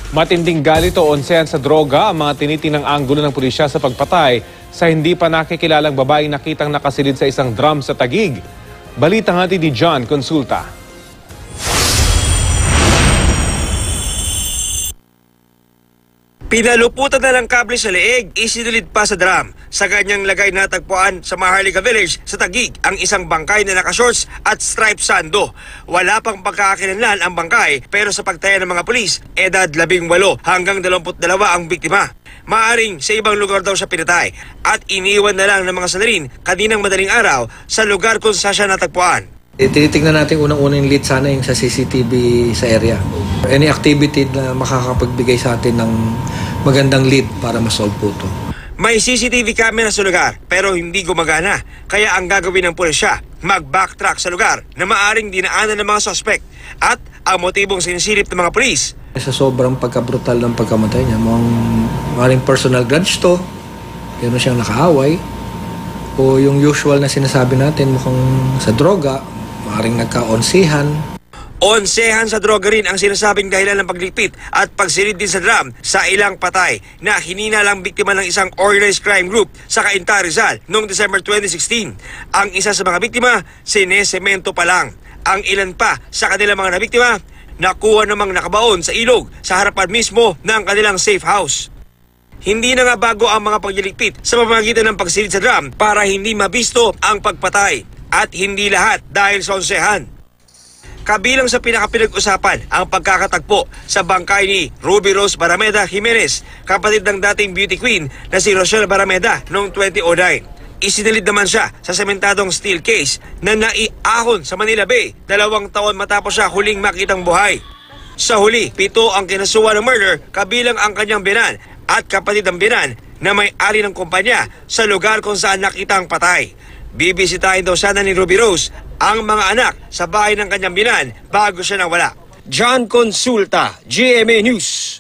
Matinding galit o onsehan sa droga ang mga tinitinang anggulo ng pulisya sa pagpatay sa hindi pa nakikilalang babaeng nakitang nakasilid sa isang drum sa Taguig. Balitang hatid ni John Consulta. Pinaluputan na ng kable sa leeg, isinulid pa sa drum. Sa ganyang lagay natagpuan sa Maharlika Village sa Taguig ang isang bangkay na nakashorts at striped sando. Wala pang pagkakakilanlan ang bangkay pero sa pagtaya ng mga pulis, edad 18 hanggang 22 ang biktima. Maaring sa ibang lugar daw siya pinatay at iniwan na lang ng mga salarin kaninang madaling araw sa lugar kung saan siya natagpuan. Tinitignan natin unang-unang lead sana yung sa CCTV sa area. Any activity na makakapagbigay sa atin ng magandang lead para masolve po ito. May CCTV camera sa lugar pero hindi gumagana. Kaya ang gagawin ng pulisya, mag-backtrack sa lugar na maaring dinaanan ng mga suspect at ang motibong sinisilip ng mga pulis. Sa sobrang pagka-brutal ng pagkamatay niya, maaaring personal grudge to, meron siyang nakaaway, o yung usual na sinasabi natin mukhang sa droga, maaaring nagka-onsihan. Onsehan sa droga rin ang sinasabing dahilan ng pagligpit at pagsilid din sa drum sa ilang patay na hininalang biktima ng isang organized crime group sa Cainta, Rizal noong December 2016. Ang isa sa mga biktima, sinesemento pa lang. Ang ilan pa sa kanilang mga nabiktima, nakuha namang nakabaon sa ilog sa harapan mismo ng kanilang safe house. Hindi na nga bago ang mga pagliligpit sa pamamagitan ng pagsilid sa drum para hindi mabisto ang pagpatay at hindi lahat dahil sa onsehan. Kabilang sa pinakapinag-usapan ang pagkakatagpo sa bangkay ni Ruby Rose Barameda Jimenez, kapatid ng dating beauty queen na si Rochelle Barameda noong 2009. Isinilid naman siya sa sementadong steel case na naiahon sa Manila Bay 2 taon matapos siya huling makitang buhay. Sa huli, 7 ang kinasuhan ng murder kabilang ang kanyang binan at kapatid ng binan na may-ari ng kumpanya sa lugar kung saan nakitang patay. Bibisitahin daw sana ni Ruby Rose ang mga anak sa bahay ng kanyang binan bago siya nawala. John Consulta, GMA News.